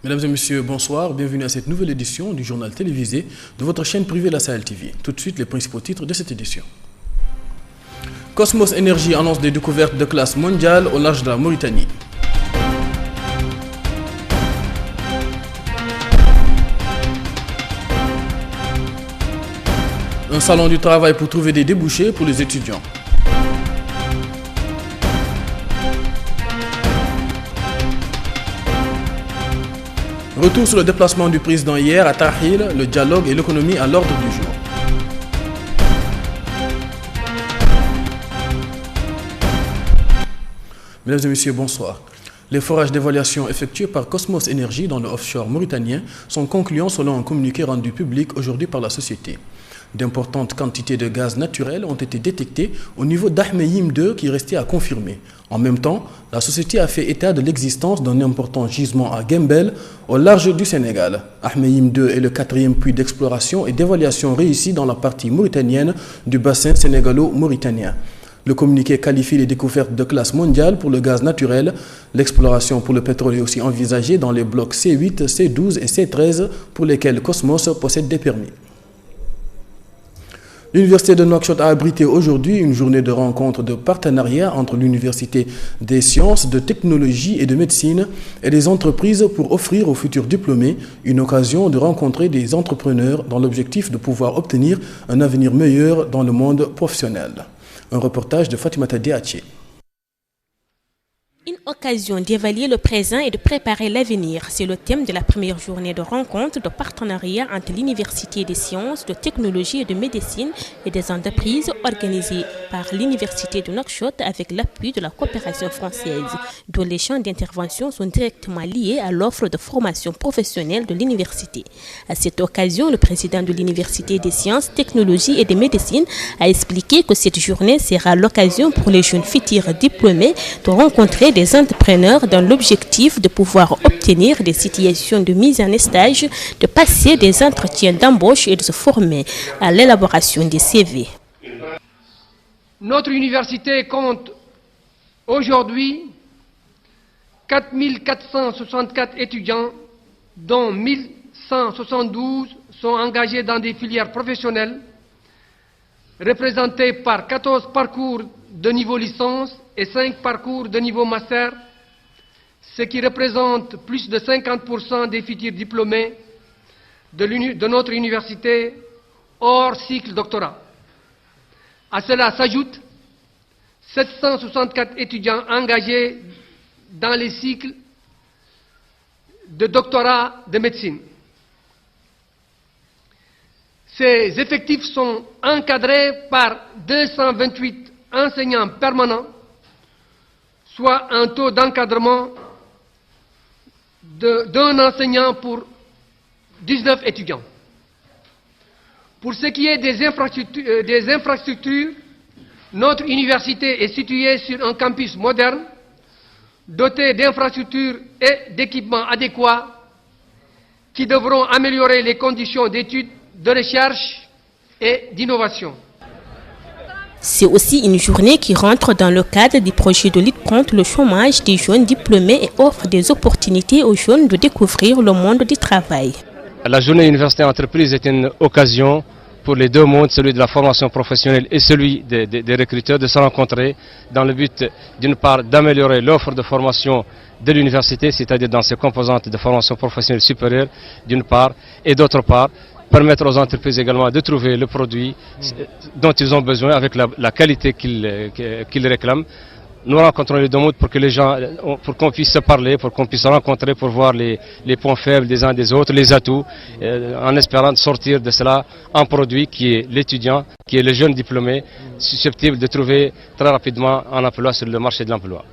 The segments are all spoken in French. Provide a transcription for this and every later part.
Mesdames et messieurs, bonsoir. Bienvenue à cette nouvelle édition du journal télévisé de votre chaîne privée La Sahel TV. Tout de suite, les principaux titres de cette édition. Cosmos Energy annonce des découvertes de classe mondiale au large de la Mauritanie. Un salon du travail pour trouver des débouchés pour les étudiants. Retour sur le déplacement du président hier à Tahil, le dialogue et l'économie à l'ordre du jour. Mesdames et messieurs, bonsoir. Les forages d'évaluation effectués par Cosmos Energy dans le offshore mauritanien sont concluants selon un communiqué rendu public aujourd'hui par la société. D'importantes quantités de gaz naturel ont été détectées au niveau d'Ahmeyim 2 qui restait à confirmer. En même temps, la société a fait état de l'existence d'un important gisement à Gembel, au large du Sénégal. Ahmeyim 2 est le quatrième puits d'exploration et d'évaluation réussi dans la partie mauritanienne du bassin sénégalo-mauritanien. Le communiqué qualifie les découvertes de classe mondiale pour le gaz naturel. L'exploration pour le pétrole est aussi envisagée dans les blocs C8, C12 et C13 pour lesquels Cosmos possède des permis. L'Université de Nouakchott a abrité aujourd'hui une journée de rencontre de partenariat entre l'Université des sciences, de technologie et de médecine et les entreprises pour offrir aux futurs diplômés une occasion de rencontrer des entrepreneurs dans l'objectif de pouvoir obtenir un avenir meilleur dans le monde professionnel. Un reportage de Fatimata Diaché. Une occasion d'évaluer le présent et de préparer l'avenir, c'est le thème de la première journée de rencontre de partenariat entre l'Université des sciences, de technologie et de médecine et des entreprises organisée par l'Université de Nouakchott avec l'appui de la coopération française, dont les champs d'intervention sont directement liés à l'offre de formation professionnelle de l'université. À cette occasion, le président de l'Université des sciences, technologie et de médecine a expliqué que cette journée sera l'occasion pour les jeunes futurs diplômés de rencontrer des entrepreneurs dans l'objectif de pouvoir obtenir des situations de mise en stage, de passer des entretiens d'embauche et de se former à l'élaboration des CV. Notre université compte aujourd'hui 4464 étudiants, dont 1172 sont engagés dans des filières professionnelles, représentés par 14 parcours de niveau licence et 5 parcours de niveau master, ce qui représente plus de 50% des futurs diplômés de notre université hors cycle doctorat. À cela s'ajoutent 764 étudiants engagés dans les cycles de doctorat de médecine. Ces effectifs sont encadrés par 228 enseignants permanents, soit un taux d'encadrement d'un enseignant pour 19 étudiants. Pour ce qui est des infrastructures, notre université est située sur un campus moderne, doté d'infrastructures et d'équipements adéquats qui devront améliorer les conditions d'études, de recherche et d'innovation. C'est aussi une journée qui rentre dans le cadre du projet de lutte contre le chômage des jeunes diplômés et offre des opportunités aux jeunes de découvrir le monde du travail. La journée université entreprise est une occasion pour les deux mondes, celui de la formation professionnelle et celui des recruteurs, de se rencontrer dans le but d'une part d'améliorer l'offre de formation de l'université, c'est-à-dire dans ses composantes de formation professionnelle supérieure d'une part, et d'autre part permettre aux entreprises également de trouver le produit dont ils ont besoin avec la qualité qu'ils réclament. Nous rencontrons les deux mondes pour que les gens, pour qu'on puisse se parler, pour qu'on puisse se rencontrer, pour voir les points faibles des uns des autres, les atouts, en espérant sortir de cela un produit qui est l'étudiant, qui est le jeune diplômé, susceptible de trouver très rapidement un emploi sur le marché de l'emploi.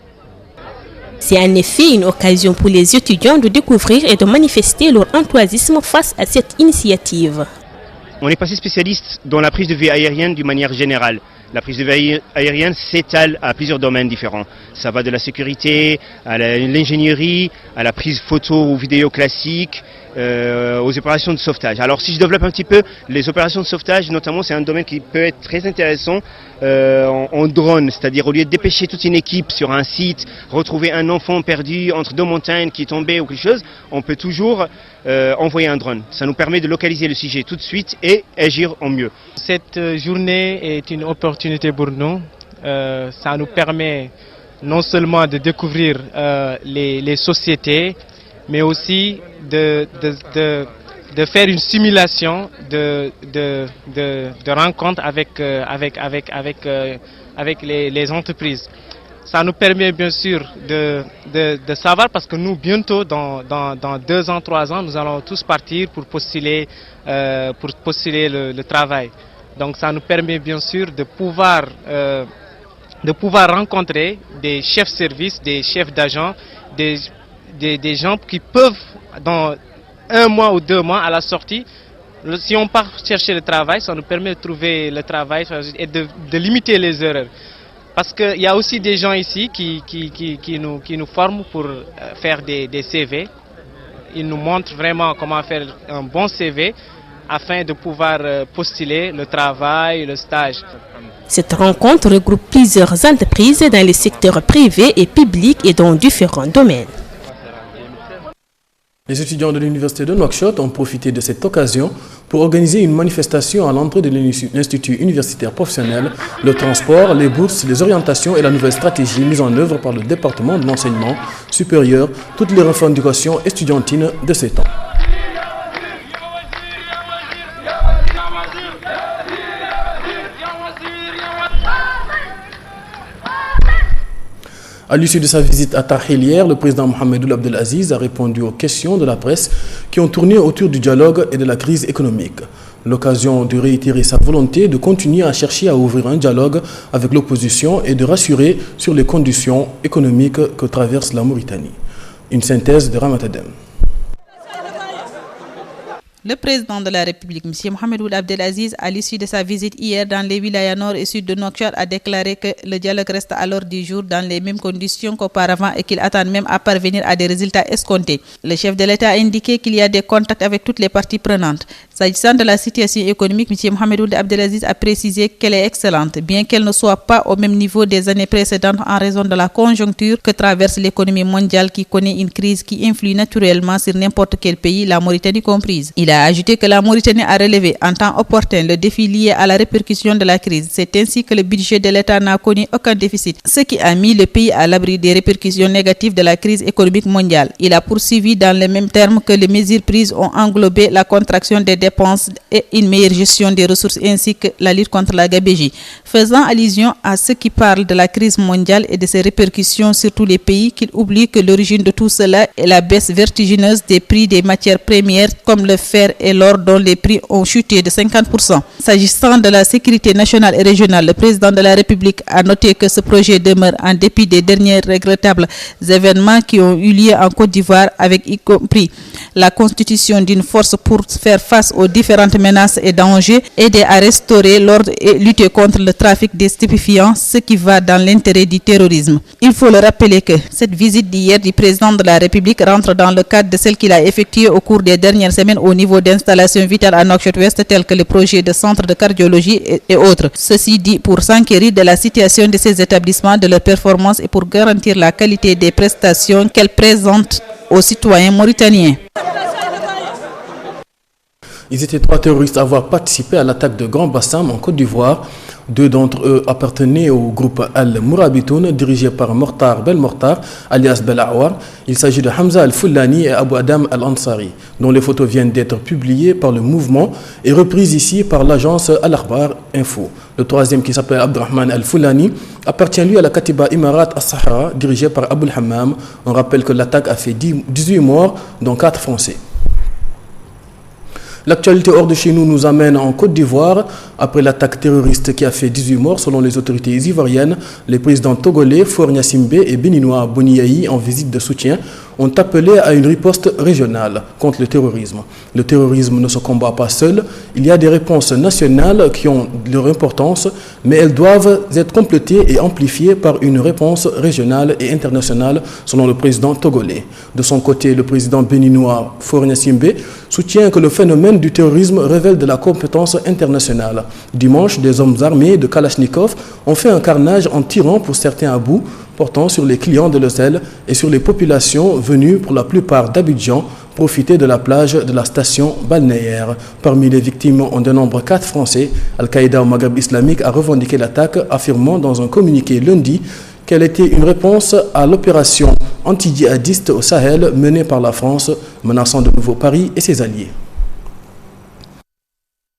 C'est en effet une occasion pour les étudiants de découvrir et de manifester leur enthousiasme face à cette initiative. On est passé spécialiste dans la prise de vue aérienne d'une manière générale. La prise de vue aérienne s'étale à plusieurs domaines différents. Ça va de la sécurité, à l'ingénierie, à la prise photo ou vidéo classique, aux opérations de sauvetage. Alors si je développe un petit peu, les opérations de sauvetage, notamment, c'est un domaine qui peut être très intéressant en drone, c'est-à-dire au lieu de dépêcher toute une équipe sur un site, retrouver un enfant perdu entre deux montagnes qui est tombé ou quelque chose, on peut toujours envoyer un drone. Ça nous permet de localiser le sujet tout de suite et agir au mieux. Cette journée est une opportunité pour nous. Ça nous permet non seulement de découvrir les sociétés, mais aussi de faire une simulation de rencontres avec les entreprises. Ça nous permet bien sûr de savoir, parce que nous bientôt, dans 2 ans, 3 ans, nous allons tous partir pour postuler le travail. Donc ça nous permet bien sûr de pouvoir rencontrer des chefs de service, des chefs d'agents, des gens qui peuvent, dans 1 mois ou 2 mois à la sortie, si on part chercher le travail, ça nous permet de trouver le travail et de limiter les erreurs. Parce qu'il y a aussi des gens ici qui nous forment pour faire des CV. Ils nous montrent vraiment comment faire un bon CV afin de pouvoir postuler le travail, le stage. Cette rencontre regroupe plusieurs entreprises dans les secteurs privés et publics et dans différents domaines. Les étudiants de l'université de Nouakchott ont profité de cette occasion pour organiser une manifestation à l'entrée de l'Institut universitaire professionnel, le transport, les bourses, les orientations et la nouvelle stratégie mise en œuvre par le département de l'enseignement supérieur, toutes les revendications estudiantines de ces temps. À l'issue de sa visite à Tahil hier, le président Mohamed Ould Abdelaziz a répondu aux questions de la presse qui ont tourné autour du dialogue et de la crise économique. L'occasion de réitérer sa volonté de continuer à chercher à ouvrir un dialogue avec l'opposition et de rassurer sur les conditions économiques que traverse la Mauritanie. Une synthèse de Ramatadem. Le président de la République, M. Mohamed Ould Abdelaziz, à l'issue de sa visite hier dans les wilayas nord et sud de Nouakchott, a déclaré que le dialogue reste à l'ordre du jour dans les mêmes conditions qu'auparavant et qu'il attend même à parvenir à des résultats escomptés. Le chef de l'État a indiqué qu'il y a des contacts avec toutes les parties prenantes. S'agissant de la situation économique, M. Mohamed Ould Abdelaziz a précisé qu'elle est excellente, bien qu'elle ne soit pas au même niveau des années précédentes en raison de la conjoncture que traverse l'économie mondiale qui connaît une crise qui influe naturellement sur n'importe quel pays, la Mauritanie comprise. Il a ajouté que la Mauritanie a relevé en temps opportun le défi lié à la répercussion de la crise. C'est ainsi que le budget de l'État n'a connu aucun déficit, ce qui a mis le pays à l'abri des répercussions négatives de la crise économique mondiale. Il a poursuivi dans les mêmes termes que les mesures prises ont englobé la contraction des dépenses et une meilleure gestion des ressources ainsi que la lutte contre la gabegie. Faisant allusion à ceux qui parlent de la crise mondiale et de ses répercussions sur tous les pays, qu'il oublie que l'origine de tout cela est la baisse vertigineuse des prix des matières premières comme le fer et l'or dont les prix ont chuté de 50%. S'agissant de la sécurité nationale et régionale, le président de la République a noté que ce projet demeure en dépit des derniers regrettables événements qui ont eu lieu en Côte d'Ivoire, avec y compris la constitution d'une force pour faire face aux différentes menaces et dangers, aider à restaurer l'ordre et lutter contre le trafic des stupéfiants, ce qui va dans l'intérêt du terrorisme. Il faut le rappeler que cette visite d'hier du président de la République rentre dans le cadre de celle qu'il a effectuée au cours des dernières semaines au niveau d'installations vitales à Nouakchott-Ouest telles que le projet de centre de cardiologie et autres. Ceci dit pour s'enquérir de la situation de ces établissements, de leur performance et pour garantir la qualité des prestations qu'elles présentent aux citoyens mauritaniens. Ils étaient 3 terroristes à avoir participé à l'attaque de Grand Bassam en Côte d'Ivoire. 2 d'entre eux appartenaient au groupe Al-Mourabitoun, dirigé par Mortar Belmortar, alias Belawar. Il s'agit de Hamza Al-Foulani et Abu Adam Al-Ansari, dont les photos viennent d'être publiées par le mouvement et reprises ici par l'agence Al-Akhbar Info. Le 3e, qui s'appelle Abdurrahman Al-Foulani, appartient lui à la Katiba Imarat As-Sahara, dirigée par Abul Hammam. On rappelle que l'attaque a fait 18 morts, dont 4 Français. L'actualité hors de chez nous amène en Côte d'Ivoire. Après l'attaque terroriste qui a fait 18 morts selon les autorités ivoiriennes, les présidents togolais Faure Gnassingbé et béninois Boni Yayi, en visite de soutien, ont appelé à une riposte régionale contre le terrorisme. Le terrorisme ne se combat pas seul. Il y a des réponses nationales qui ont leur importance, mais elles doivent être complétées et amplifiées par une réponse régionale et internationale, selon le président togolais. De son côté, le président béninois Faure Gnassingbé soutient que le phénomène du terrorisme révèle de la compétence internationale. Dimanche, des hommes armés de Kalachnikov ont fait un carnage en tirant pour certains à bout, portant sur les clients de l'hôtel et sur les populations venues pour la plupart d'Abidjan profiter de la plage de la station balnéaire. Parmi les victimes, on dénombre 4 Français. Al-Qaïda au Maghreb islamique a revendiqué l'attaque, affirmant dans un communiqué lundi qu'elle était une réponse à l'opération anti-djihadiste au Sahel menée par la France, menaçant de nouveau Paris et ses alliés.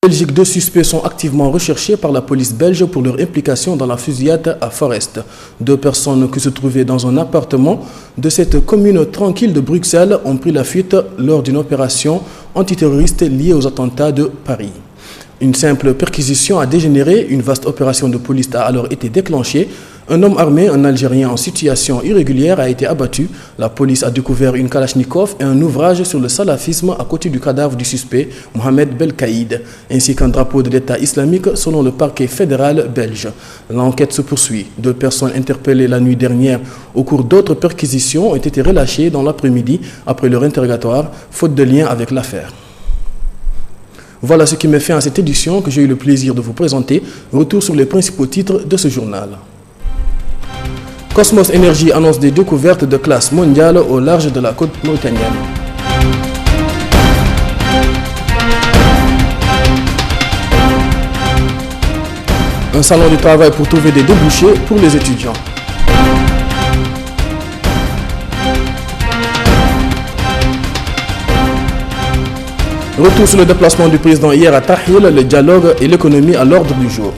En Belgique, 2 suspects sont activement recherchés par la police belge pour leur implication dans la fusillade à Forest. 2 personnes qui se trouvaient dans un appartement de cette commune tranquille de Bruxelles ont pris la fuite lors d'une opération antiterroriste liée aux attentats de Paris. Une simple perquisition a dégénéré, une vaste opération de police a alors été déclenchée. Un homme armé, un Algérien en situation irrégulière, a été abattu. La police a découvert une Kalachnikov et un ouvrage sur le salafisme à côté du cadavre du suspect, Mohamed Belkaïd, ainsi qu'un drapeau de l'État islamique selon le parquet fédéral belge. L'enquête se poursuit. 2 personnes interpellées la nuit dernière au cours d'autres perquisitions ont été relâchées dans l'après-midi après leur interrogatoire, faute de lien avec l'affaire. Voilà ce qui met fin à cette édition que j'ai eu le plaisir de vous présenter. Retour sur les principaux titres de ce journal. Cosmos Energy annonce des découvertes de classe mondiale au large de la côte mauritanienne. Un salon du travail pour trouver des débouchés pour les étudiants. Retour sur le déplacement du président hier à Tahil, le dialogue et l'économie à l'ordre du jour.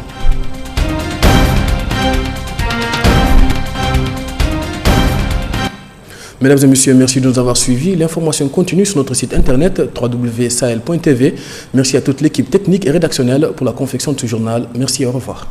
Mesdames et messieurs, merci de nous avoir suivis. L'information continue sur notre site internet www.sahel.tv. Merci à toute l'équipe technique et rédactionnelle pour la confection de ce journal. Merci et au revoir.